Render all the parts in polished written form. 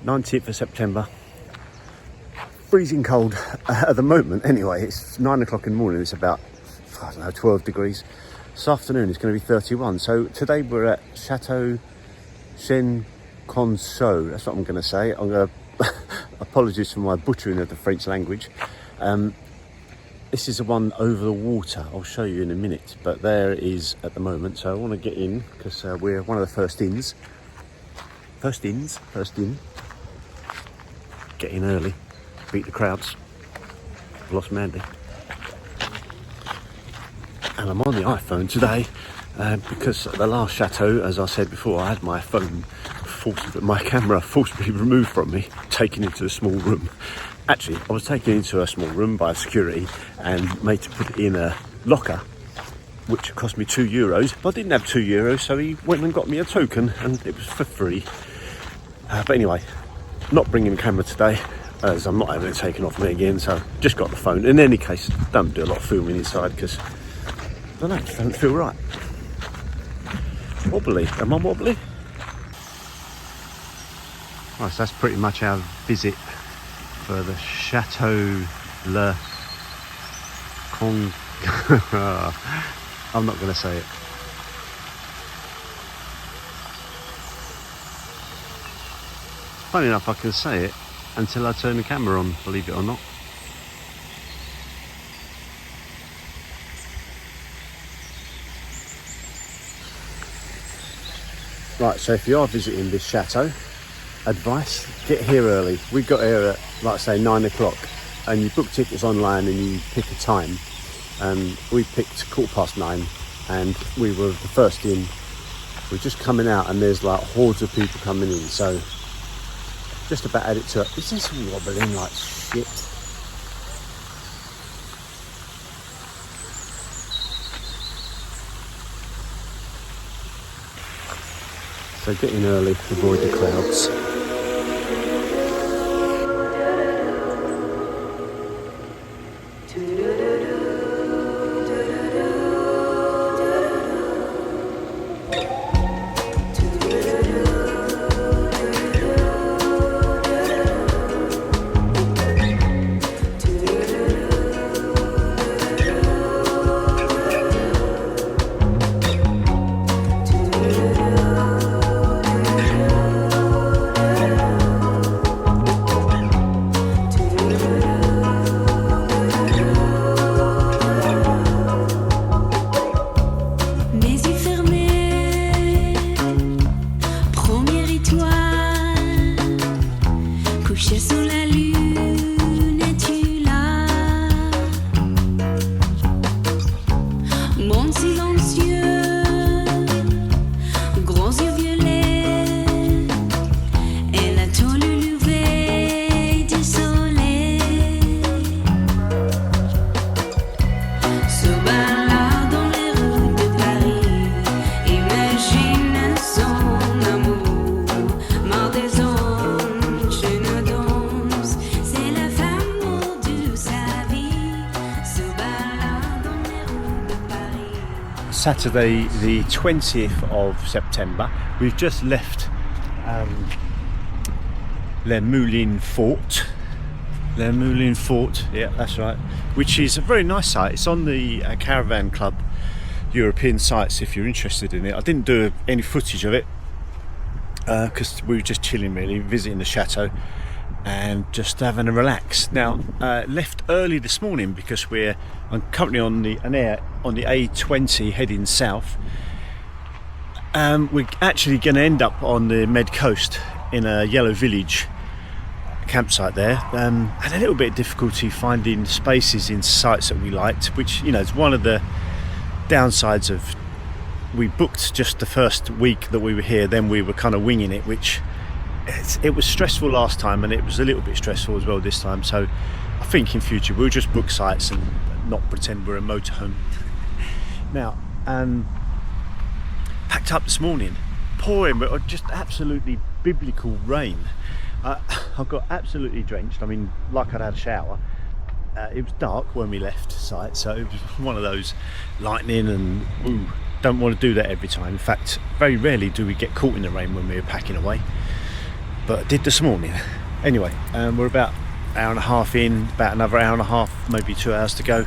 19th of September. Freezing cold at the moment anyway. It's 9 o'clock in the morning. It's about, I don't know, 12 degrees. This afternoon it's going to be 31. So today we're at Chateau Chenonceau. That's what I'm going to say. I'm going to apologies for my butchering of the French language. This is the one over the water. I'll show you in a minute, but there it is at the moment. So I want to get in because we're one of the first ins. First in. Get in early, beat the crowds. I've lost Mandy. And I'm on the iPhone today because at the last chateau, as I said before, I had my phone my camera forcibly removed from me, taken into a small room. Actually, I was taken into a small room by security and made to put it in a locker, which cost me €2. But I didn't have €2, so he went and got me a token, and it was for free. But anyway, not bringing the camera today, as I'm not having it taken off me again, so just got the phone. In any case, don't do a lot of filming inside, because, I don't know, it doesn't feel right. Wobbly. Am I wobbly? Right, so that's pretty much our visit for the Chateau Le Con... I'm not going to say it. Funny enough, I can say it until I turn the camera on, believe it or not. Right, so if you are visiting this chateau, advice, get here early. We got here at, like I say, 9 o'clock, and you book tickets online and you pick a time. We picked 9:15, and we were the first in. We're just coming out, and there's like hordes of people coming in, so just about add it to it. Is this wobbling like shit? So get in early, avoid the crowds. Saturday the 20th of September. We've just left Le Moulin Fort. Le Moulin Fort, yeah, that's right. Which is a very nice site. It's on the Caravan Club European sites if you're interested in it. I didn't do any footage of it because we were just chilling really, visiting the chateau and just having a relax. Now, left early this morning because I'm currently on the A20 heading south. We're actually going to end up on the Med Coast in a yellow village campsite there. Had a little bit of difficulty finding spaces in sites that we liked, which, you know, is one of the downsides of, we booked just the first week that we were here, then we were kind of winging it, which it was stressful last time, and it was a little bit stressful as well this time. So I think in future we'll just book sites and not pretend we're a motorhome. Now, packed up this morning, pouring, but just absolutely biblical rain. I got absolutely drenched. I mean, like I'd had a shower. It was dark when we left site, so it was one of those lightning and don't want to do that every time. In fact, very rarely do we get caught in the rain when we're packing away. but I did this morning. Anyway, we're about an hour and a half in, about another hour and a half, maybe 2 hours to go.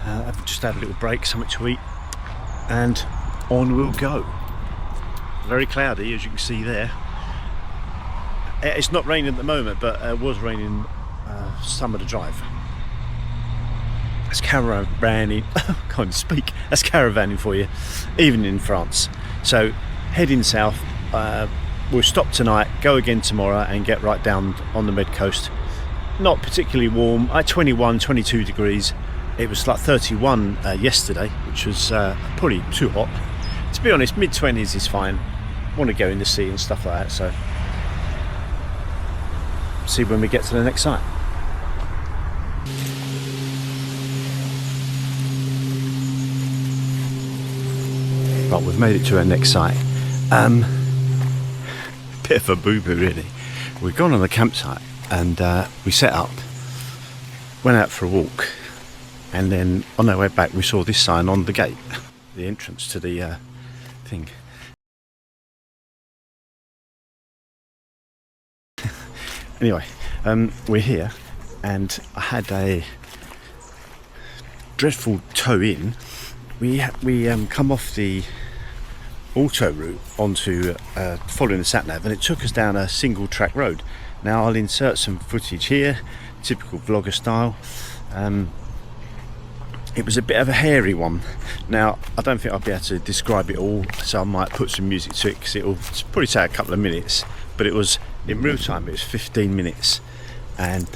I've just had a little break, something to eat, and on we'll go. Very cloudy, as you can see there. It's not raining at the moment, but it was raining some of the drive. That's caravanning. Can't speak. That's caravanning for you, even in France. So heading south. We'll stop tonight, go again tomorrow, and get right down on the mid coast. Not particularly warm. 21, 22 degrees. It was like 31 yesterday, which was probably too hot. To be honest, mid-20s is fine. Want to go in the sea and stuff like that. So see when we get to the next site. Right, we've made it to our next site. Bit of a boo-boo really. We've gone on the campsite and we set up, went out for a walk, and then on our way back we saw this sign on the gate, the entrance to the thing. Anyway, we're here, and I had a dreadful tow in. We come off the auto route onto following the sat nav, and it took us down a single track road. Now I'll insert some footage here, typical vlogger style. It was a bit of a hairy one. Now I don't think I'll be able to describe it all, so I might put some music to it because it'll probably take a couple of minutes, but it was in real time, it was 15 minutes, and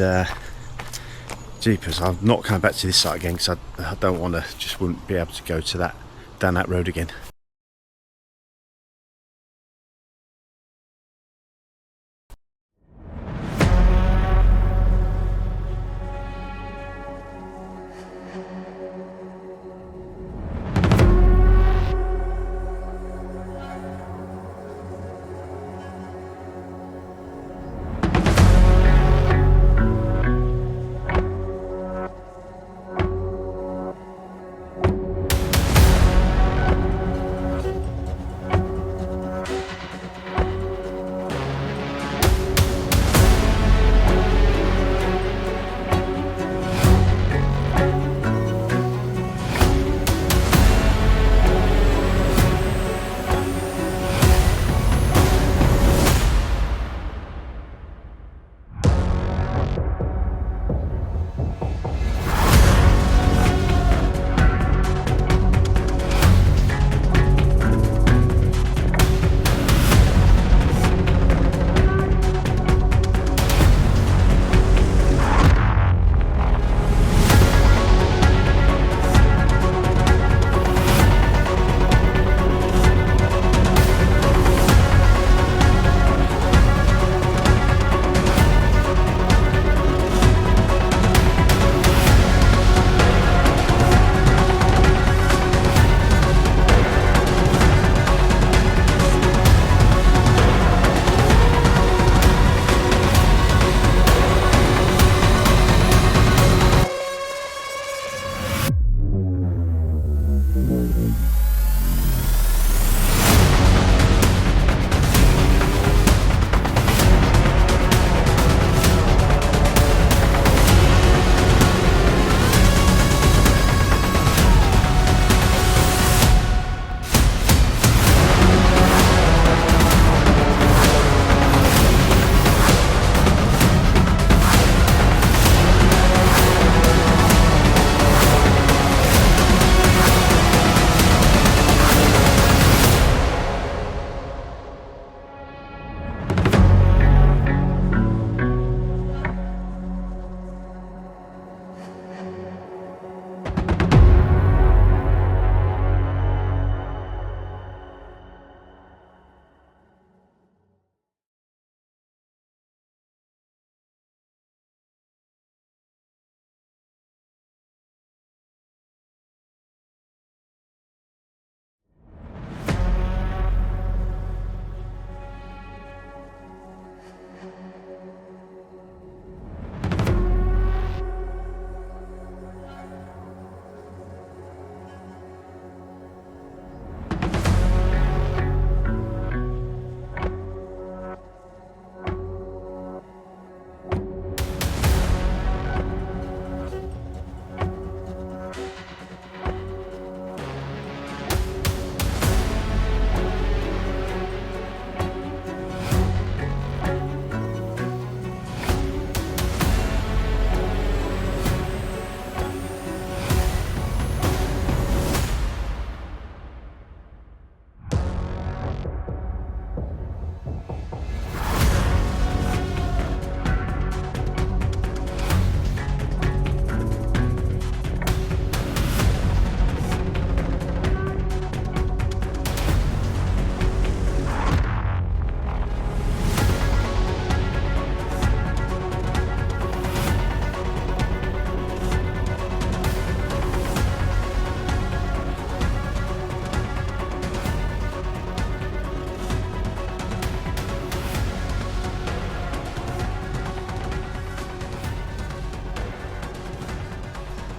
jeepers, I'm not coming back to this site again because I don't want to, just wouldn't be able to go to that, down that road again.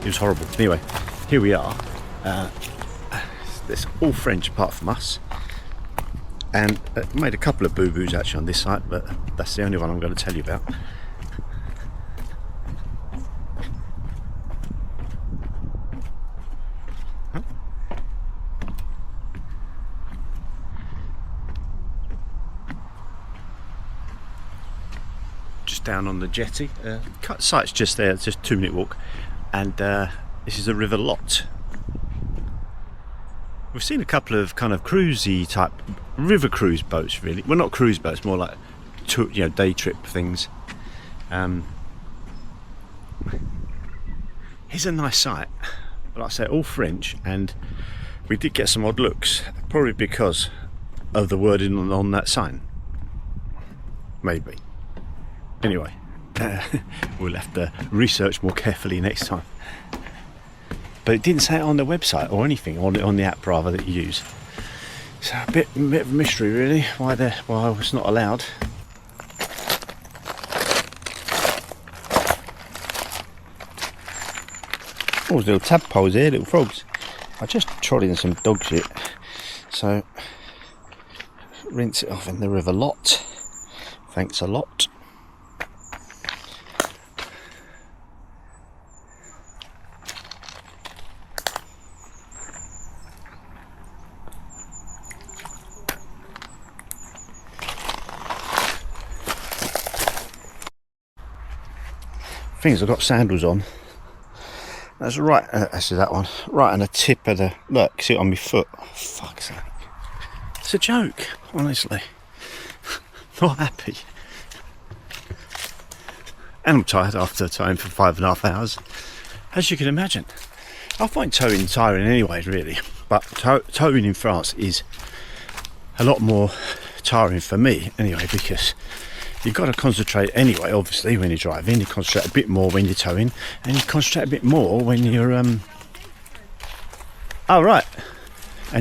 It was horrible. Anyway, here we are. It's all French apart from us. And made a couple of boo-boos actually on this site, but that's the only one I'm going to tell you about. Just down on the jetty. Site's just there, it's just a 2-minute walk. And this is the River Lot. We've seen a couple of kind of cruisy type river cruise boats, really. Well, not cruise boats, more like day trip things. Here's a nice site. Like I say, all French, and we did get some odd looks, probably because of the wording on that sign. Maybe. Anyway, we'll have to research more carefully next time. But it didn't say it on the website or anything, on the app rather, that you use. So a bit of a mystery really, why it's not allowed. Oh, there's little tadpoles here, little frogs. I just trod in some dog shit, so rinse it off in the River Lot. Thanks a lot. Things I've got sandals on. That's right. Actually, that one right on the tip of the look. See it on my foot. Oh, fuck's sake! It's a joke, honestly. Not happy. And I'm tired after towing for 5.5 hours, as you can imagine. I find towing tiring anyway, really. But towing in France is a lot more tiring for me anyway, because you've got to concentrate anyway, obviously, when you're driving. You concentrate a bit more when you're towing, and you concentrate a bit more when you're and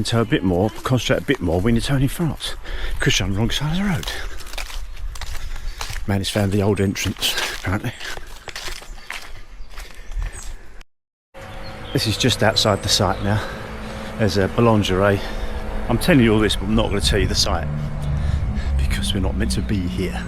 tow a bit more, concentrate a bit more when you're towing in France, because you're on the wrong side of the road. Man has found the old entrance, apparently. This is just outside the site now. There's a boulangerie. I'm telling you all this, but I'm not going to tell you the site, because we're not meant to be here.